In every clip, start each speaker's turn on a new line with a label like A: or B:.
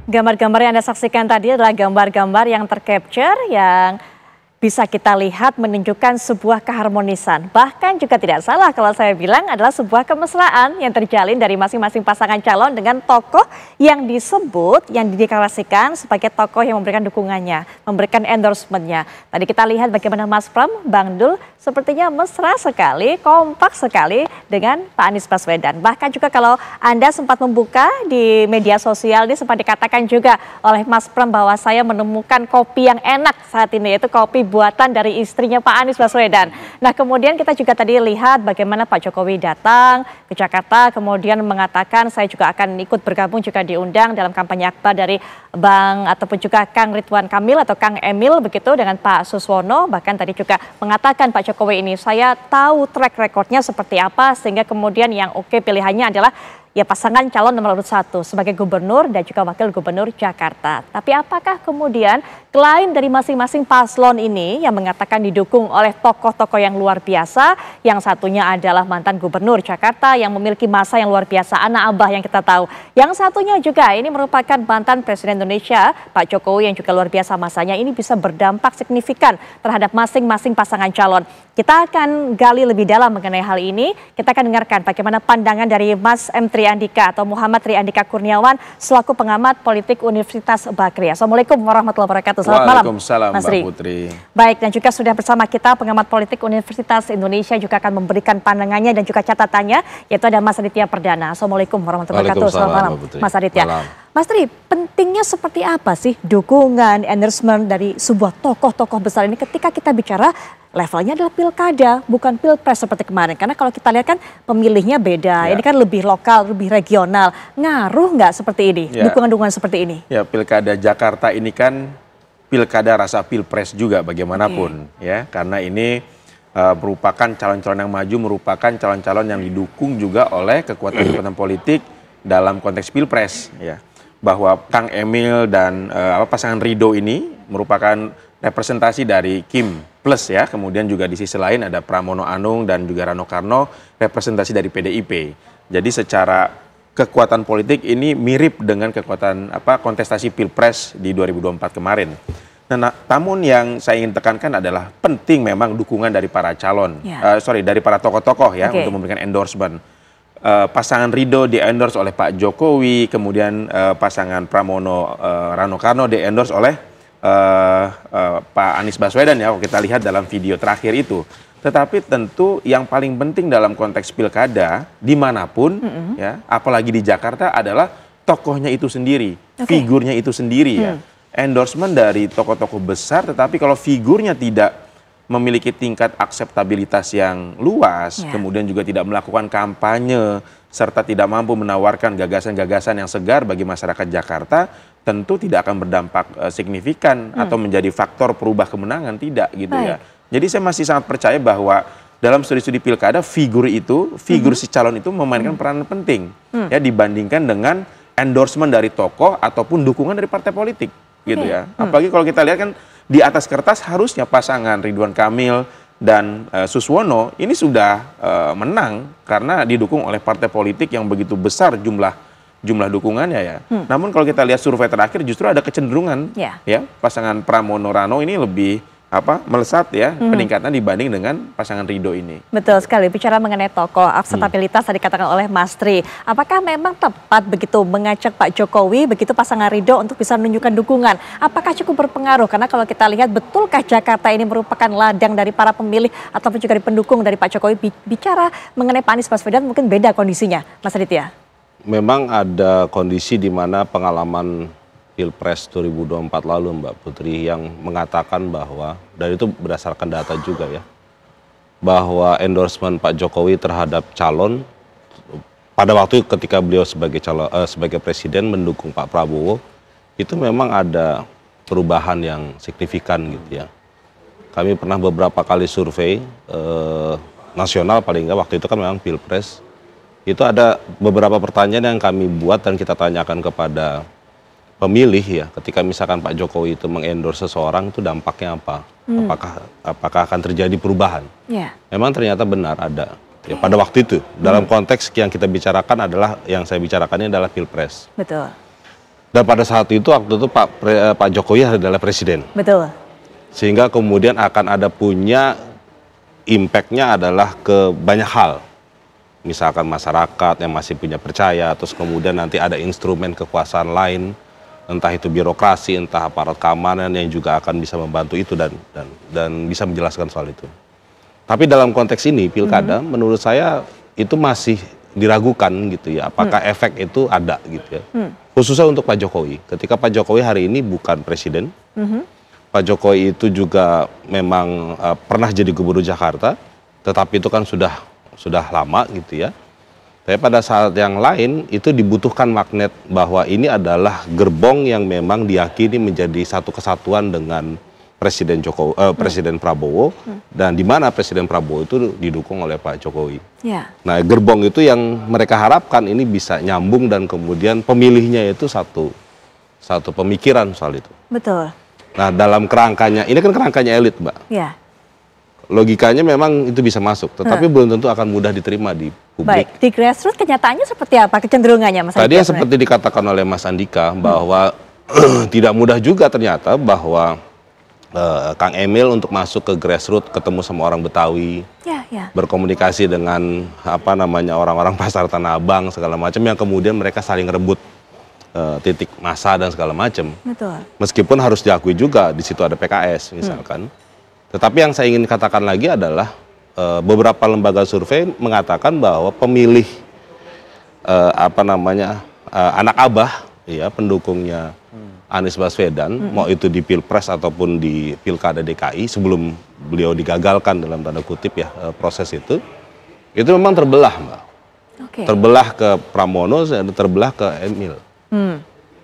A: Gambar-gambar yang Anda saksikan tadi adalah gambar-gambar yang tercapture yang bisa kita lihat menunjukkan sebuah keharmonisan. Bahkan juga tidak salah kalau saya bilang adalah sebuah kemesraan yang terjalin dari masing-masing pasangan calon dengan tokoh yang disebut, yang dideklarasikan sebagai tokoh yang memberikan dukungannya, memberikan endorsementnya. Tadi kita lihat bagaimana Mas Pram, Bang Dul sepertinya mesra sekali, kompak sekali dengan Pak Anies Baswedan. Bahkan juga kalau Anda sempat membuka di media sosial ini sempat dikatakan juga oleh Mas Pram bahwa saya menemukan kopi yang enak saat ini, yaitu kopi buatan dari istrinya Pak Anies Baswedan. Nah kemudian kita juga tadi lihat bagaimana Pak Jokowi datang ke Jakarta, kemudian mengatakan saya juga akan ikut bergabung juga diundang dalam kampanye akbar dari Bang ataupun juga Kang Ridwan Kamil atau Kang Emil begitu dengan Pak Suswono. Bahkan tadi juga mengatakan Pak Jokowi ini saya tahu track recordnya seperti apa sehingga kemudian yang oke pilihannya adalah ya pasangan calon nomor urut 1 sebagai gubernur dan juga wakil gubernur Jakarta. Tapi apakah kemudian klaim dari masing-masing paslon ini yang mengatakan didukung oleh tokoh-tokoh yang luar biasa, yang satunya adalah mantan gubernur Jakarta yang memiliki masa yang luar biasa, anak abah yang kita tahu. Yang satunya juga ini merupakan mantan Presiden Indonesia, Pak Jokowi yang juga luar biasa masanya, ini bisa berdampak signifikan terhadap masing-masing pasangan calon. Kita akan gali lebih dalam mengenai hal ini. Kita akan dengarkan bagaimana pandangan dari Mas M. Triandika atau Muhammad Triandika Kurniawan selaku pengamat politik Universitas Bagri. Assalamualaikum warahmatullahi wabarakatuh. Selamat malam,
B: Waalaikumsalam,
A: Mas
B: Mbak Putri.
A: Baik, dan juga sudah bersama kita pengamat politik Universitas Indonesia juga akan memberikan pandangannya dan juga catatannya, yaitu ada Mas Aditya Perdana. Assalamualaikum warahmatullahi wabarakatuh. Selamat malam, Mas Aditya. Mas Tri, pentingnya seperti apa sih dukungan, endorsement dari sebuah tokoh-tokoh besar ini ketika kita bicara levelnya adalah pilkada, bukan pilpres seperti kemarin. Karena kalau kita lihat kan pemilihnya beda, ini kan lebih lokal, lebih regional. Ngaruh nggak seperti ini, dukungan-dukungan seperti ini? Ya,
B: pilkada Jakarta ini kan pilkada rasa pilpres juga bagaimanapun. Ya, karena ini merupakan calon-calon yang maju, merupakan calon-calon yang didukung juga oleh kekuatan-kekuatan politik dalam konteks pilpres. Ya, bahwa Kang Emil dan pasangan Ridho ini merupakan representasi dari Kim Plus ya, kemudian juga di sisi lain ada Pramono Anung dan juga Rano Karno representasi dari PDIP. Jadi secara kekuatan politik ini mirip dengan kekuatan kontestasi Pilpres di 2024 kemarin. Nah, namun yang saya ingin tekankan adalah penting memang dukungan dari para calon, dari para tokoh-tokoh ya untuk memberikan endorsement. Pasangan Ridho di-endorse oleh Pak Jokowi, kemudian pasangan Pramono Rano Karno di-endorse oleh Pak Anies Baswedan ya, kalau kita lihat dalam video terakhir itu. Tetapi tentu yang paling penting dalam konteks pilkada dimanapun ya, apalagi di Jakarta adalah tokohnya itu sendiri, figurnya itu sendiri ya. Endorsement dari tokoh-tokoh besar, tetapi kalau figurnya tidak memiliki tingkat akseptabilitas yang luas, kemudian juga tidak melakukan kampanye, serta tidak mampu menawarkan gagasan-gagasan yang segar bagi masyarakat Jakarta, tentu tidak akan berdampak signifikan atau menjadi faktor perubah kemenangan, tidak gitu ya. Jadi saya masih sangat percaya bahwa dalam studi-studi pilkada figur si calon itu memainkan peranan penting ya dibandingkan dengan endorsement dari tokoh ataupun dukungan dari partai politik gitu ya. Apalagi kalau kita lihat kan di atas kertas harusnya pasangan Ridwan Kamil dan Suswono ini sudah menang karena didukung oleh partai politik yang begitu besar jumlah dukungannya ya. Namun kalau kita lihat survei terakhir justru ada kecenderungan ya pasangan Pramono Rano ini lebih melesat ya peningkatan dibanding dengan pasangan Ridho ini.
A: Betul sekali, bicara mengenai tokoh, akseptabilitas tadi dikatakan oleh Mas Tri. Apakah memang tepat begitu mengajak Pak Jokowi begitu pasangan Ridho untuk bisa menunjukkan dukungan? Apakah cukup berpengaruh? Karena kalau kita lihat betulkah Jakarta ini merupakan ladang dari para pemilih ataupun juga dari pendukung dari Pak Jokowi? Bicara mengenai Pak Anies Baswedan mungkin beda kondisinya, Mas Aditya.
C: Memang ada kondisi di mana pengalaman Pilpres 2024 lalu Mbak Putri yang mengatakan bahwa, dan itu berdasarkan data juga ya, bahwa endorsement Pak Jokowi terhadap calon pada waktu ketika beliau sebagai presiden mendukung Pak Prabowo itu memang ada perubahan yang signifikan gitu ya. Kami pernah beberapa kali survei nasional paling enggak, waktu itu kan memang Pilpres, itu ada beberapa pertanyaan yang kami buat dan kita tanyakan kepada pemilih ya, ketika misalkan Pak Jokowi itu mengendorse seseorang itu dampaknya apa? Apakah akan terjadi perubahan? Memang ternyata benar ada. Ya, pada waktu itu dalam konteks yang kita bicarakan adalah yang saya bicarakannya adalah Pilpres.
A: Betul.
C: Dan pada saat itu waktu itu Pak Jokowi adalah presiden.
A: Betul.
C: Sehingga kemudian akan ada punya impact-nya adalah ke banyak hal. Misalkan masyarakat yang masih punya percaya, terus kemudian nanti ada instrumen kekuasaan lain, entah itu birokrasi, entah aparat keamanan yang juga akan bisa membantu itu dan bisa menjelaskan soal itu. Tapi dalam konteks ini pilkada, menurut saya itu masih diragukan gitu ya, apakah efek itu ada gitu ya. Khususnya untuk Pak Jokowi. Ketika Pak Jokowi hari ini bukan presiden, Pak Jokowi itu juga memang pernah jadi gubernur Jakarta, tetapi itu kan sudah lama gitu ya. Tapi pada saat yang lain itu dibutuhkan magnet bahwa ini adalah gerbong yang memang diyakini menjadi satu kesatuan dengan Presiden Prabowo, dan di mana Presiden Prabowo itu didukung oleh Pak Jokowi.
A: Ya.
C: Nah, gerbong itu yang mereka harapkan ini bisa nyambung dan kemudian pemilihnya itu satu pemikiran soal itu.
A: Betul.
C: Nah, dalam kerangkanya, ini kan kerangkanya elit, Mbak.
A: Ya.
C: Logikanya memang itu bisa masuk, tetapi belum tentu akan mudah diterima di publik.
A: Baik, di grassroots kenyataannya seperti apa kecenderungannya, Mas?
C: Tadi yang seperti dikatakan oleh Mas Andika bahwa tidak mudah juga ternyata bahwa Kang Emil untuk masuk ke grassroots, ketemu sama orang Betawi, berkomunikasi dengan orang-orang pasar Tanah Abang segala macam, yang kemudian mereka saling rebut titik massa dan segala macam.
A: Betul.
C: Meskipun harus diakui juga di situ ada PKS misalkan. Tetapi yang saya ingin katakan lagi adalah beberapa lembaga survei mengatakan bahwa pemilih anak Abah, ya, pendukungnya Anies Baswedan, mau itu di Pilpres ataupun di Pilkada DKI sebelum beliau digagalkan dalam tanda kutip ya proses itu memang terbelah, Mbak.
A: Okay.
C: Terbelah ke Pramono dan terbelah ke Emil.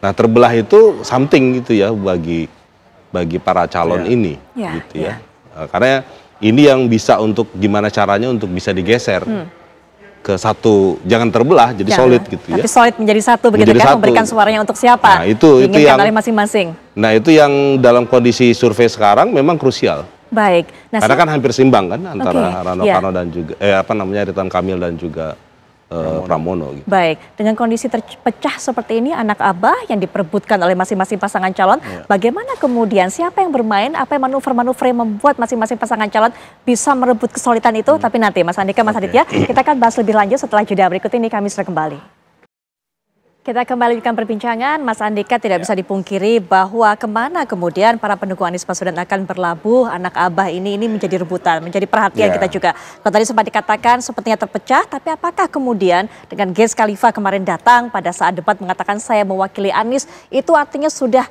C: Nah, terbelah itu something gitu ya bagi para calon ini, gitu ya. Karena ini yang bisa untuk gimana caranya untuk bisa digeser ke satu, jangan terbelah jadi solid gitu ya.
A: Tapi solid menjadi satu begitu kan, memberikan suaranya untuk siapa?
C: Nah, itu yang
A: oleh masing-masing.
C: Nah, itu yang dalam kondisi survei sekarang memang krusial.
A: Baik. Nah,
C: karena kan hampir seimbang kan antara Rano Karno dan juga Ridwan Kamil dan juga Pramono. Gitu.
A: Baik, dengan kondisi terpecah seperti ini, anak Abah yang diperebutkan oleh masing-masing pasangan calon, bagaimana kemudian siapa yang bermain, apa yang manuver-manuver yang membuat masing-masing pasangan calon bisa merebut kesolidan itu? Tapi nanti Mas Andika, Mas Aditya, kita akan bahas lebih lanjut setelah jeda berikut ini. Kami sudah kembali. Kita kembali lanjutkan perbincangan. Mas Andika, tidak bisa dipungkiri bahwa kemana kemudian para pendukung Anies Baswedan akan berlabuh, anak Abah ini menjadi rebutan, menjadi perhatian kita juga. Kalau tadi sempat dikatakan sepertinya terpecah, tapi apakah kemudian dengan Ges Khalifa kemarin datang pada saat debat mengatakan saya mewakili Anies, itu artinya sudah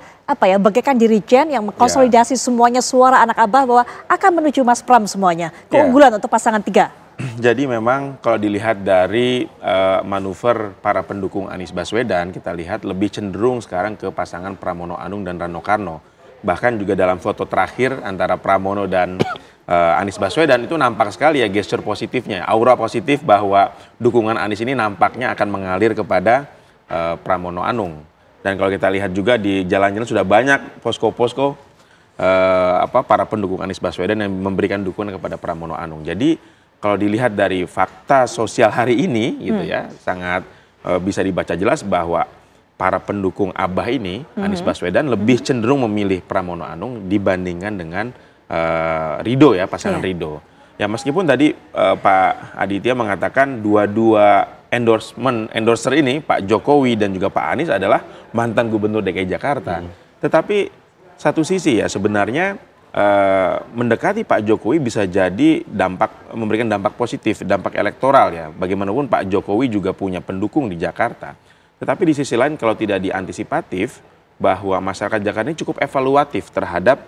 A: bagaikan dirijen yang mengkonsolidasi semuanya suara anak Abah bahwa akan menuju Mas Pram semuanya. Keunggulan untuk pasangan 3.
B: Jadi memang kalau dilihat dari manuver para pendukung Anies Baswedan, kita lihat lebih cenderung sekarang ke pasangan Pramono Anung dan Rano Karno. Bahkan juga dalam foto terakhir antara Pramono dan Anies Baswedan itu nampak sekali ya gestur positifnya, aura positif bahwa dukungan Anies ini nampaknya akan mengalir kepada Pramono Anung. Dan kalau kita lihat juga di jalan-jalan sudah banyak posko-posko para pendukung Anies Baswedan yang memberikan dukungan kepada Pramono Anung. Jadi kalau dilihat dari fakta sosial hari ini gitu ya, sangat bisa dibaca jelas bahwa para pendukung Abah ini, Anies Baswedan lebih cenderung memilih Pramono Anung dibandingkan dengan Ridho ya, pasangan Ridho. Ya meskipun tadi Pak Aditya mengatakan dua endorser ini, Pak Jokowi dan juga Pak Anies adalah mantan gubernur DKI Jakarta. Tetapi satu sisi ya sebenarnya mendekati Pak Jokowi bisa jadi memberikan dampak positif, dampak elektoral ya. Bagaimanapun Pak Jokowi juga punya pendukung di Jakarta. Tetapi di sisi lain kalau tidak diantisipatif bahwa masyarakat Jakarta ini cukup evaluatif terhadap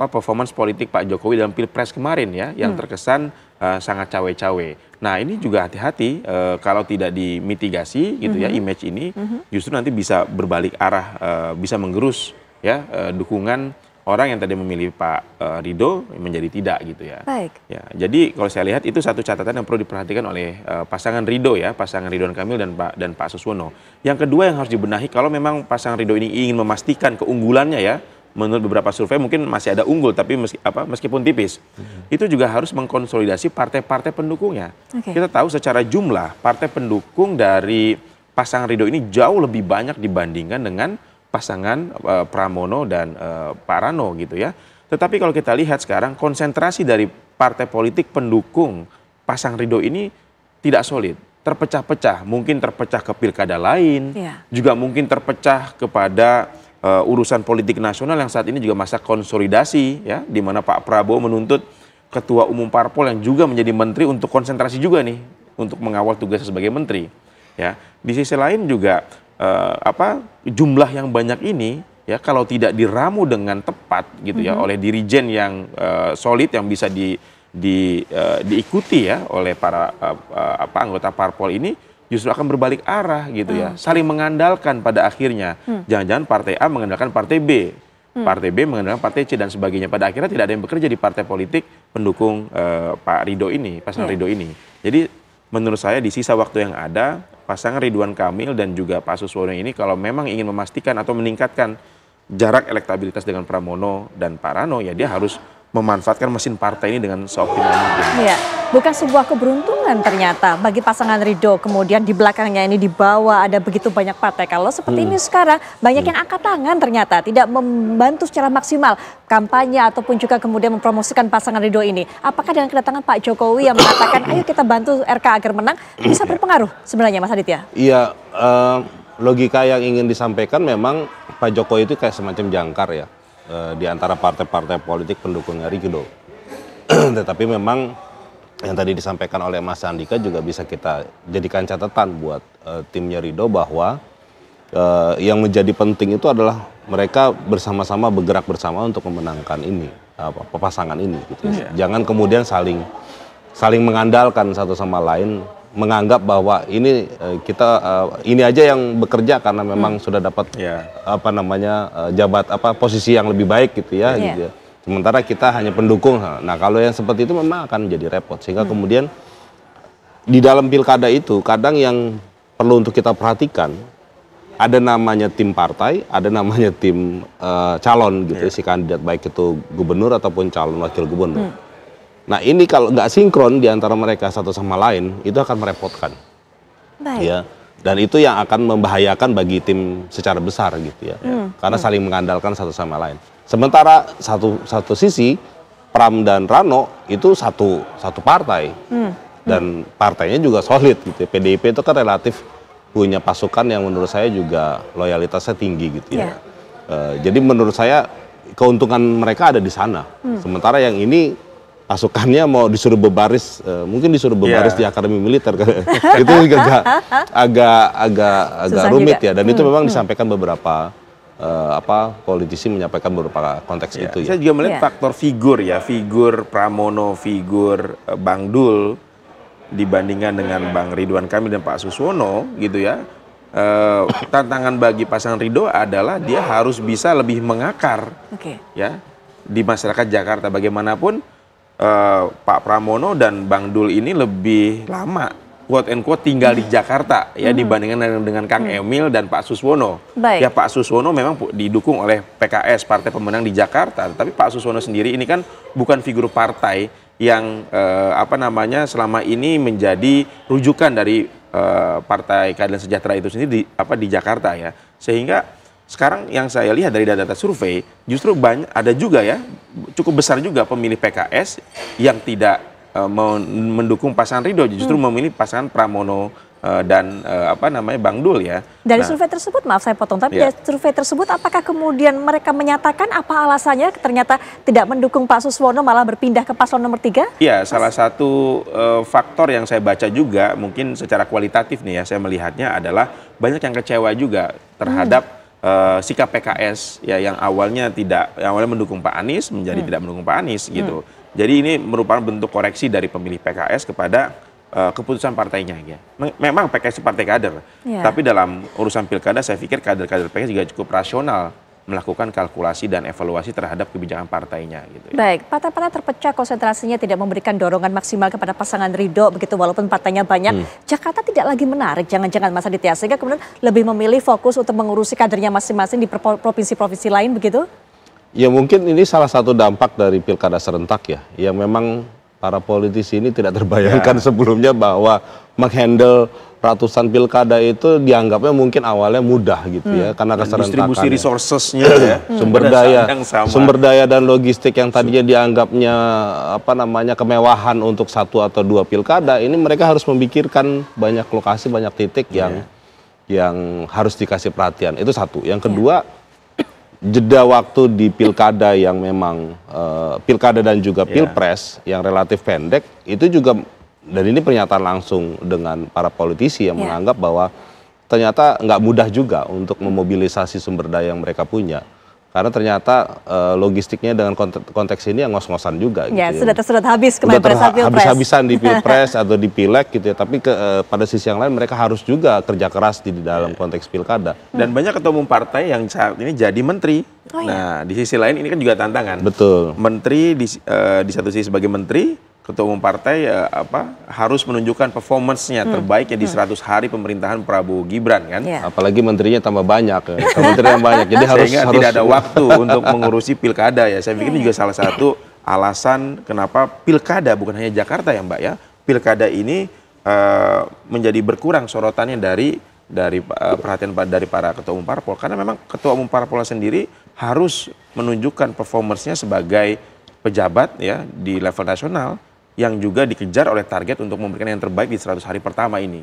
B: performance politik Pak Jokowi dalam Pilpres kemarin ya, yang terkesan sangat cawe-cawe. Nah ini juga hati-hati kalau tidak dimitigasi gitu ya, image ini justru nanti bisa berbalik arah, bisa menggerus ya dukungan orang yang tadi memilih Pak Ridho menjadi tidak gitu ya.
A: Baik.
B: Ya, jadi kalau saya lihat itu satu catatan yang perlu diperhatikan oleh pasangan Ridho ya, pasangan Ridwan Kamil dan Pak Suswono. Yang kedua yang harus dibenahi kalau memang pasangan Ridho ini ingin memastikan keunggulannya ya, menurut beberapa survei mungkin masih ada unggul tapi meskipun tipis. Itu juga harus mengkonsolidasi partai-partai pendukungnya. Kita tahu secara jumlah partai pendukung dari pasangan Ridho ini jauh lebih banyak dibandingkan dengan pasangan Pramono dan Pak Rano gitu ya. Tetapi kalau kita lihat sekarang konsentrasi dari partai politik pendukung pasangan Ridho ini tidak solid, terpecah-pecah, mungkin terpecah ke pilkada lain, juga mungkin terpecah kepada urusan politik nasional yang saat ini juga masa konsolidasi ya, di mana Pak Prabowo menuntut ketua umum parpol yang juga menjadi menteri untuk konsentrasi juga nih untuk mengawal tugasnya sebagai menteri. Ya, di sisi lain juga jumlah yang banyak ini ya kalau tidak diramu dengan tepat gitu ya oleh dirijen yang solid yang bisa diikuti ya oleh para anggota parpol ini justru akan berbalik arah gitu ya, saling mengandalkan pada akhirnya. Jangan-jangan partai A mengandalkan partai B, partai B mengandalkan partai C dan sebagainya. Pada akhirnya tidak ada yang bekerja di partai politik pendukung Pak Ridho ini, pasangan Ridho ini. Jadi menurut saya di sisa waktu yang ada, pasangan Ridwan Kamil dan juga Pak Suswono ini kalau memang ingin memastikan atau meningkatkan jarak elektabilitas dengan Pramono dan Pak Rano, ya dia harus memanfaatkan mesin partai ini dengan seoptimal mungkin. Iya,
A: bukan sebuah keberuntungan ternyata bagi pasangan Ridho. Kemudian di belakangnya ini dibawa ada begitu banyak partai. Kalau seperti ini sekarang banyak yang angkat tangan ternyata tidak membantu secara maksimal kampanye ataupun juga kemudian mempromosikan pasangan Ridho ini. Apakah dengan kedatangan Pak Jokowi yang mengatakan ayo kita bantu RK agar menang bisa berpengaruh sebenarnya Mas Aditya?
C: Iya, logika yang ingin disampaikan memang Pak Jokowi itu kayak semacam jangkar ya di antara partai-partai politik pendukungnya Ridho. Tetapi memang yang tadi disampaikan oleh Mas Andika juga bisa kita jadikan catatan buat timnya Ridho bahwa yang menjadi penting itu adalah mereka bersama-sama bergerak bersama untuk memenangkan ini pasangan ini gitu. Jangan kemudian saling mengandalkan satu sama lain, menganggap bahwa ini ini aja yang bekerja karena memang sudah dapat posisi yang lebih baik gitu ya. Gitu ya. Sementara kita hanya pendukung. Nah kalau yang seperti itu memang akan jadi repot sehingga kemudian di dalam pilkada itu kadang yang perlu untuk kita perhatikan ada namanya tim partai, ada namanya tim calon gitu si kandidat baik itu gubernur ataupun calon wakil gubernur. Nah ini kalau nggak sinkron di antara mereka satu sama lain, itu akan merepotkan. Baik. Ya. Dan itu yang akan membahayakan bagi tim secara besar gitu ya. Karena saling mengandalkan satu sama lain. Sementara satu sisi, Pram dan Rano itu satu partai. Dan partainya juga solid gitu ya. PDIP itu kan relatif punya pasukan yang menurut saya juga loyalitasnya tinggi gitu ya. Jadi menurut saya keuntungan mereka ada di sana. Sementara yang ini pasukannya mau disuruh berbaris, mungkin disuruh berbaris di akademi militer, itu juga agak rumit juga. Ya. Dan itu memang disampaikan beberapa politisi menyampaikan beberapa konteks itu.
B: Saya juga melihat faktor figur ya, figur Pramono, figur Bang Dul dibandingkan dengan Bang Ridwan Kamil dan Pak Suswono gitu ya. Tantangan bagi pasangan Ridho adalah dia harus bisa lebih mengakar ya di masyarakat Jakarta. Bagaimanapun Pak Pramono dan Bang Dul ini lebih lama quote and quote tinggal di Jakarta ya dibandingkan dengan Kang Emil dan Pak Suswono. Ya Pak Suswono memang didukung oleh PKS partai pemenang di Jakarta, tapi Pak Suswono sendiri ini kan bukan figur partai yang selama ini menjadi rujukan dari Partai Keadilan Sejahtera itu sendiri di Jakarta ya. Sehingga sekarang yang saya lihat dari data survei justru ada juga ya cukup besar juga pemilih PKS yang tidak mendukung pasangan Ridho, justru memilih pasangan Pramono dan Bang Dul ya.
A: Dari survei tersebut, maaf saya potong, tapi dari survei tersebut apakah kemudian mereka menyatakan apa alasannya ternyata tidak mendukung Pak Suswono malah berpindah ke paslon nomor 3?
B: Iya, salah satu faktor yang saya baca juga mungkin secara kualitatif nih ya saya melihatnya adalah banyak yang kecewa juga terhadap sikap PKS ya yang awalnya mendukung Pak Anies menjadi tidak mendukung Pak Anies gitu. Jadi ini merupakan bentuk koreksi dari pemilih PKS kepada keputusan partainya ya. Memang PKS partai kader, tapi dalam urusan pilkada saya pikir kader-kader PKS juga cukup rasional melakukan kalkulasi dan evaluasi terhadap kebijakan partainya gitu ya.
A: Baik, partai-partai terpecah konsentrasinya tidak memberikan dorongan maksimal kepada pasangan Ridho begitu walaupun partainya banyak. Jakarta tidak lagi menarik jangan-jangan Mas Aditya sehingga kemudian lebih memilih fokus untuk mengurusi kadernya masing-masing di provinsi-provinsi lain begitu?
C: Ya mungkin ini salah satu dampak dari pilkada serentak ya, yang memang para politisi ini tidak terbayangkan sebelumnya bahwa menghandle ratusan pilkada itu dianggapnya mungkin awalnya mudah gitu ya, karena keserentakan
B: distribusi resourcesnya ya,
C: sumber daya dan logistik yang tadinya dianggapnya kemewahan untuk 1 atau 2 pilkada, ini mereka harus memikirkan banyak lokasi, banyak titik yang harus dikasih perhatian. Itu satu. Yang kedua, jeda waktu di pilkada yang memang pilkada dan juga pilpres yang relatif pendek, itu juga, dan ini pernyataan langsung dengan para politisi yang menganggap bahwa ternyata nggak mudah juga untuk memobilisasi sumber daya yang mereka punya. Karena ternyata logistiknya dengan konteks ini yang ngos-ngosan juga.
A: Ya,
C: gitu
A: sudah habis kemarin pada saat pilpres.
C: Habis-habisan di pilpres atau di pileg gitu ya. Tapi pada sisi yang lain mereka harus juga kerja keras di dalam konteks pilkada.
B: Dan banyak ketua umum partai yang saat ini jadi menteri. Nah, di sisi lain ini kan juga tantangan.
C: Betul.
B: Menteri di satu sisi sebagai menteri, ketua umum partai harus menunjukkan performance-nya terbaiknya di 100 hari pemerintahan Prabowo Gibran kan.
C: Apalagi menterinya tambah banyak, kementerian banyak. Jadi harus
B: tidak ada waktu untuk mengurusi pilkada ya. Saya pikir ini juga salah satu alasan kenapa pilkada, bukan hanya Jakarta ya Mbak ya, pilkada ini menjadi berkurang sorotannya dari perhatian dari para ketua umum parpol, karena memang ketua umum parpol sendiri harus menunjukkan performance-nya sebagai pejabat ya di level nasional yang juga dikejar oleh target untuk memberikan yang terbaik di 100 hari pertama ini.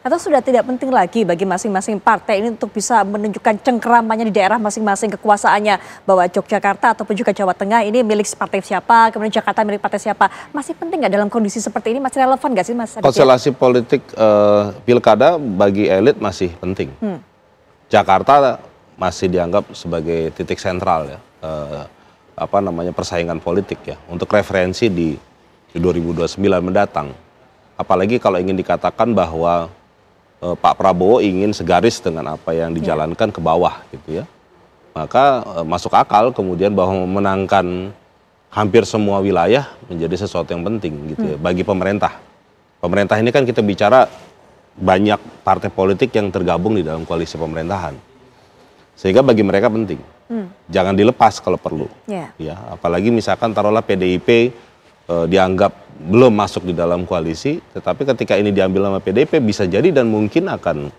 A: Atau sudah tidak penting lagi bagi masing-masing partai ini untuk bisa menunjukkan cengkeramannya di daerah masing-masing, kekuasaannya, bahwa Yogyakarta ataupun juga Jawa Tengah ini milik partai siapa, kemudian Jakarta milik partai siapa. Masih penting nggak dalam kondisi seperti ini, masih relevan nggak sih Mas?
C: Konstelasi politik pilkada bagi elit masih penting. Jakarta masih dianggap sebagai titik sentral ya, persaingan politik ya, untuk referensi di 2029 mendatang. Apalagi kalau ingin dikatakan bahwa Pak Prabowo ingin segaris dengan apa yang dijalankan ke bawah gitu ya. Maka masuk akal kemudian bahwa memenangkan hampir semua wilayah menjadi sesuatu yang penting gitu ya bagi pemerintah. Pemerintah ini kan kita bicara banyak partai politik yang tergabung di dalam koalisi pemerintahan. Sehingga bagi mereka penting. Jangan dilepas kalau perlu. Ya, apalagi misalkan taruhlah PDIP dianggap belum masuk di dalam koalisi, tetapi ketika ini diambil sama PDIP bisa jadi dan mungkin akan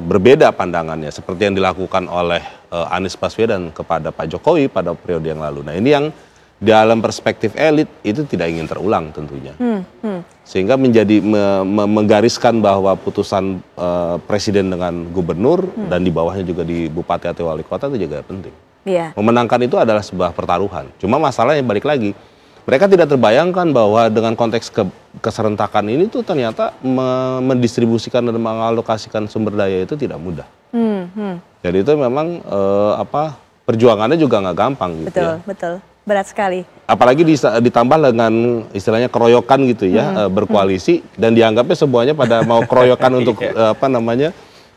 C: berbeda pandangannya seperti yang dilakukan oleh Anies Baswedan kepada Pak Jokowi pada periode yang lalu. Nah, ini yang dalam perspektif elit itu tidak ingin terulang tentunya. Sehingga menjadi menggariskan bahwa putusan presiden dengan gubernur dan di bawahnya juga di bupati atau wali kota itu juga penting. Memenangkan itu adalah sebuah pertaruhan. Cuma masalahnya balik lagi, mereka tidak terbayangkan bahwa dengan konteks keserentakan ini tuh ternyata mendistribusikan dan mengalokasikan sumber daya itu tidak mudah. Jadi itu memang perjuangannya juga nggak gampang gitu.
A: Betul. Berat sekali.
C: Apalagi ditambah dengan istilahnya keroyokan gitu ya, berkoalisi dan dianggapnya semuanya pada mau keroyokan untuk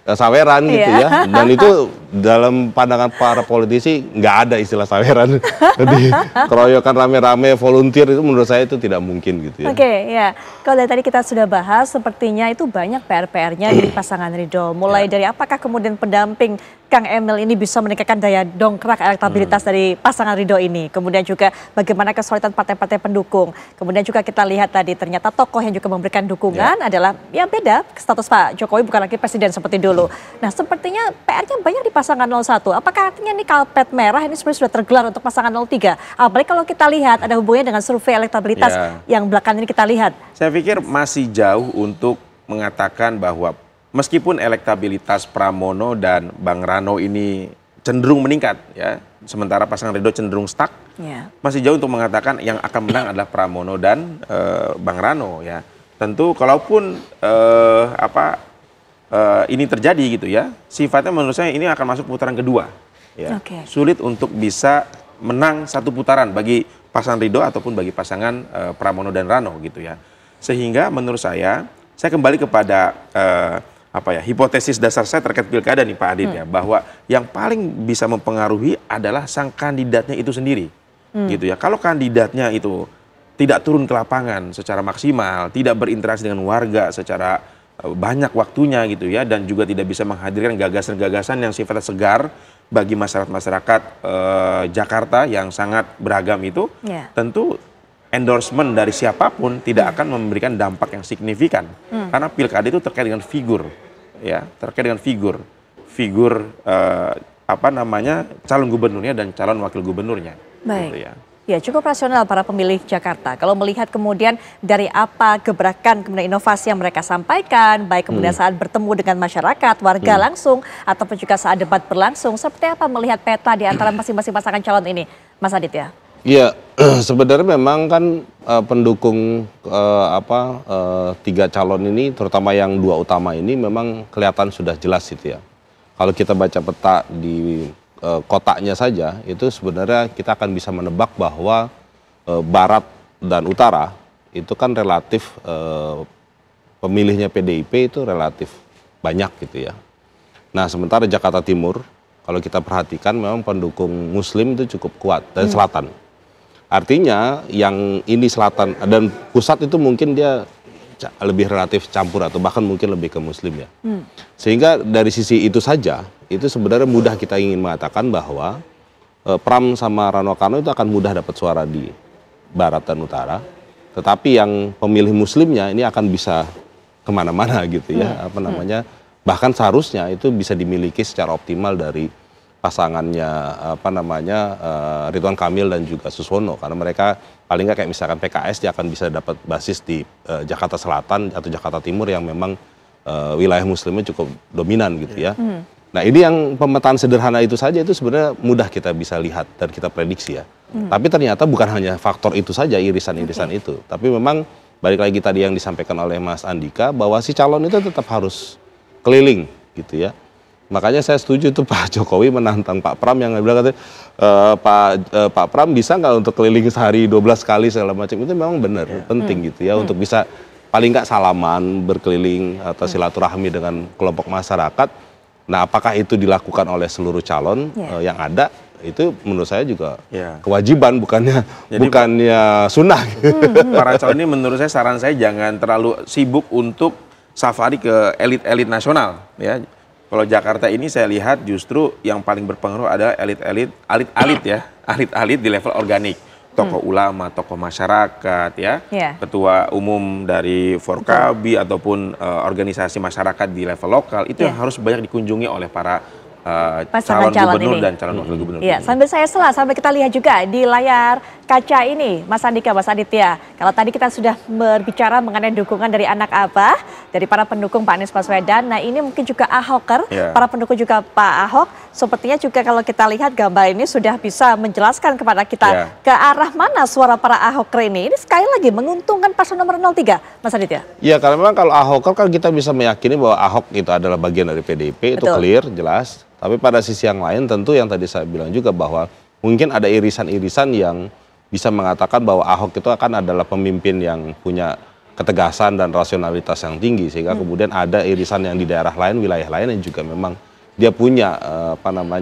C: saweran gitu ya. Dan itu dalam pandangan para politisi nggak ada istilah saweran. Jadi keroyokan rame-rame volunteer itu menurut saya itu tidak mungkin gitu ya.
A: Ya. Kalau dari tadi kita sudah bahas, sepertinya itu banyak PR-PR-nya di pasangan Ridho. Mulai dari apakah kemudian pendamping Kang Emil ini bisa meningkatkan daya dongkrak elektabilitas dari pasangan Ridho ini. Kemudian juga bagaimana kesulitan partai-partai pendukung. Kemudian juga kita lihat tadi ternyata tokoh yang juga memberikan dukungan adalah beda. Status Pak Jokowi bukan lagi presiden seperti dulu. Nah, sepertinya PR-nya banyak di pasangan 01. Apakah artinya ini karpet merah ini sebenarnya sudah tergelar untuk pasangan 03? Apalagi kalau kita lihat ada hubungannya dengan survei elektabilitas yang belakangan ini kita lihat.
B: Saya pikir masih jauh untuk mengatakan bahwa meskipun elektabilitas Pramono dan Bang Rano ini cenderung meningkat ya, sementara pasangan Ridho cenderung stuck, masih jauh untuk mengatakan yang akan menang adalah Pramono dan Bang Rano ya. Tentu kalaupun ini terjadi gitu ya, sifatnya menurut saya ini akan masuk putaran kedua ya. Sulit untuk bisa menang satu putaran bagi pasangan Ridho ataupun bagi pasangan Pramono dan Rano gitu ya. Sehingga menurut saya kembali kepada hipotesis dasar saya terkait pilkada nih Pak Adit ya, bahwa yang paling bisa mempengaruhi adalah sang kandidatnya itu sendiri gitu ya. Kalau kandidatnya itu tidak turun ke lapangan secara maksimal, tidak berinteraksi dengan warga secara banyak waktunya gitu ya, dan juga tidak bisa menghadirkan gagasan-gagasan yang sifatnya segar bagi masyarakat Jakarta yang sangat beragam itu, tentu endorsement dari siapapun tidak akan memberikan dampak yang signifikan. Karena pilkada itu terkait dengan figur, ya, terkait dengan figur calon gubernurnya dan calon wakil gubernurnya.
A: Baik.
B: Gitu ya.
A: Ya, cukup rasional para pemilih Jakarta. Kalau melihat kemudian dari apa gebrakan, kemudian inovasi yang mereka sampaikan, baik kemudian saat bertemu dengan masyarakat, warga langsung, ataupun juga saat debat berlangsung, seperti apa melihat peta di antara masing-masing pasangan calon ini, Mas Aditya?
C: Iya, sebenarnya memang kan pendukung tiga calon ini, terutama yang dua utama ini, memang kelihatan sudah jelas gitu ya. Kalau kita baca peta di kotaknya saja, itu sebenarnya kita akan bisa menebak bahwa Barat dan Utara itu kan relatif pemilihnya PDIP itu relatif banyak gitu ya. Nah sementara Jakarta Timur, kalau kita perhatikan memang pendukung Muslim itu cukup kuat, dan Selatan. Artinya yang ini Selatan dan Pusat itu mungkin dia lebih relatif campur atau bahkan mungkin lebih ke Muslim ya. Sehingga dari sisi itu saja, itu sebenarnya mudah kita ingin mengatakan bahwa Pram sama Rano Karno itu akan mudah dapat suara di Barat dan Utara. Tetapi yang pemilih Muslimnya ini akan bisa kemana-mana gitu ya, bahkan seharusnya itu bisa dimiliki secara optimal dari pasangannya Ridwan Kamil dan juga Suswono, karena mereka paling nggak kayak misalkan PKS dia akan bisa dapat basis di Jakarta Selatan atau Jakarta Timur yang memang wilayah Muslimnya cukup dominan gitu ya. Nah ini yang pemetaan sederhana itu saja itu sebenarnya mudah kita bisa lihat dan kita prediksi ya. Tapi ternyata bukan hanya faktor itu saja, irisan-irisan itu, tapi memang balik lagi tadi yang disampaikan oleh Mas Andika bahwa si calon itu tetap harus keliling gitu ya. Makanya saya setuju itu Pak Jokowi menantang Pak Pram yang bilang katanya Pak Pram bisa nggak untuk keliling sehari 12 kali segala macam, itu memang benar penting gitu ya untuk bisa paling nggak salaman berkeliling atau silaturahmi dengan kelompok masyarakat. Nah apakah itu dilakukan oleh seluruh calon yang ada, itu menurut saya juga kewajiban bukannya sunnah.
B: Para calon ini menurut saya, saran saya jangan terlalu sibuk untuk safari ke elit-elit nasional ya. Kalau Jakarta ini saya lihat justru yang paling berpengaruh adalah elit-elit di level organik. Tokoh ulama, tokoh masyarakat ya, ketua umum dari Forkabi ataupun organisasi masyarakat di level lokal, itu yang harus banyak dikunjungi oleh para calon gubernur dan calon wakil gubernur.
A: Iya, sambil saya sambil kita lihat juga di layar kaca ini, Mas Andika, Mas Aditya. Kalau tadi kita sudah berbicara mengenai dukungan dari anak Abah, dari para pendukung Pak Anies Baswedan. Nah ini mungkin juga Ahoker, para pendukung juga Pak Ahok. Sepertinya juga kalau kita lihat gambar ini sudah bisa menjelaskan kepada kita ke arah mana suara para Ahoker ini. Ini sekali lagi menguntungkan paslon nomor 03, Mas Aditya.
C: Iya, karena memang kalau Ahoker kan kita bisa meyakini bahwa Ahok itu adalah bagian dari PDIP, itu clear, jelas. Tapi pada sisi yang lain tentu yang tadi saya bilang juga bahwa mungkin ada irisan-irisan yang bisa mengatakan bahwa Ahok itu akan adalah pemimpin yang punya ketegasan dan rasionalitas yang tinggi, sehingga kemudian ada irisan yang di daerah lain, wilayah lain yang juga memang dia punya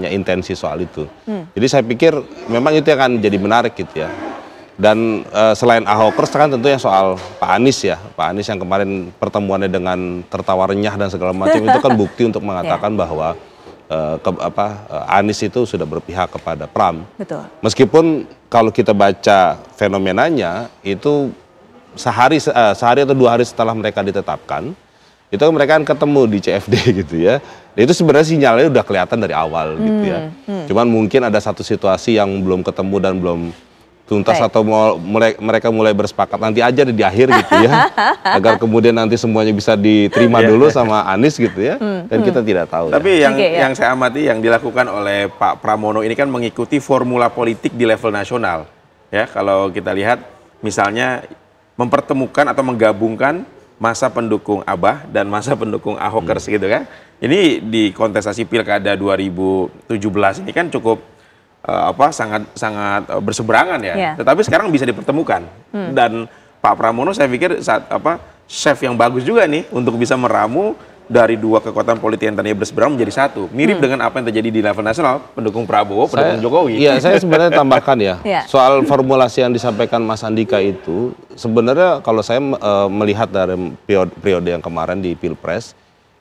C: intensi soal itu. Jadi saya pikir memang itu akan jadi menarik gitu ya. Dan selain Ahokers kan tentunya soal Pak Anies ya, Pak Anies yang kemarin pertemuannya dengan tertawa renyah dan segala macam itu kan bukti untuk mengatakan bahwa Anies itu sudah berpihak kepada Pram.
A: Betul. Meskipun
C: kalau kita baca fenomenanya itu sehari atau 2 hari setelah mereka ditetapkan, itu mereka kan ketemu di CFD gitu ya. Itu sebenarnya sinyalnya udah kelihatan dari awal gitu ya. Cuman mungkin ada satu situasi yang belum ketemu dan belum tuntas atau mereka mulai bersepakat nanti aja di akhir gitu ya, agar kemudian nanti semuanya bisa diterima dulu sama Anies gitu ya, dan kita tidak tahu.
B: Tapi yang saya amati yang dilakukan oleh Pak Pramono ini kan mengikuti formula politik di level nasional ya. Kalau kita lihat misalnya mempertemukan atau menggabungkan masa pendukung Abah dan masa pendukung Ahokers gitu kan. Ini di kontestasi Pilkada 2017 ini kan cukup sangat berseberangan ya. Tetapi sekarang bisa dipertemukan. Dan Pak Pramono saya pikir chef yang bagus juga nih untuk bisa meramu dari 2 kekuatan politik yang tadinya berseberangan menjadi satu. Mirip dengan apa yang terjadi di level nasional, pendukung Prabowo, pendukung Jokowi.
C: Iya, saya sebenarnya tambahkan ya. Soal formulasi yang disampaikan Mas Andika itu, sebenarnya kalau saya melihat dari periode yang kemarin di Pilpres,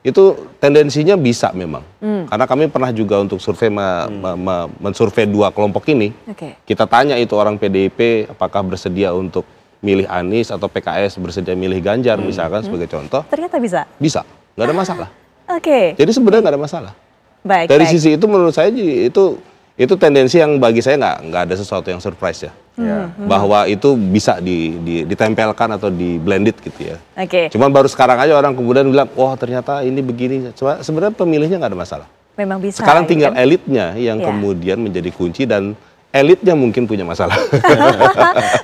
C: itu tendensinya bisa memang. Karena kami pernah juga untuk survei mensurvei 2 kelompok ini. Kita tanya itu orang PDIP apakah bersedia untuk milih Anies atau PKS bersedia milih Ganjar misalkan sebagai contoh.
A: Ternyata bisa.
C: Bisa, nggak ada masalah.
A: Jadi
C: sebenarnya nggak ada masalah.
A: Baik,
C: dari sisi itu menurut saya itu tendensi yang bagi saya nggak ada sesuatu yang surprise ya. Bahwa itu bisa ditempelkan atau di blended gitu ya. Cuman baru sekarang aja orang kemudian bilang, wah ternyata ini begini. Cuma sebenarnya pemilihnya nggak ada masalah.
A: Memang bisa.
C: Sekarang tinggal elitnya yang kemudian menjadi kunci dan elitnya mungkin punya masalah.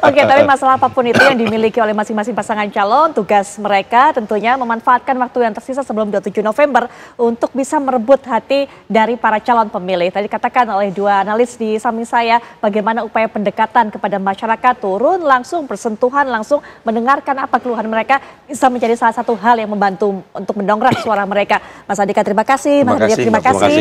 A: Tapi masalah apapun itu yang dimiliki oleh masing-masing pasangan calon, tugas mereka tentunya memanfaatkan waktu yang tersisa sebelum 27 November untuk bisa merebut hati dari para calon pemilih. Tadi katakan oleh 2 analis di samping saya, bagaimana upaya pendekatan kepada masyarakat, turun langsung, bersentuhan langsung, mendengarkan apa keluhan mereka, bisa menjadi salah satu hal yang membantu untuk mendongkrak suara mereka. Mas Andika terima kasih, Mas Andika terima kasih.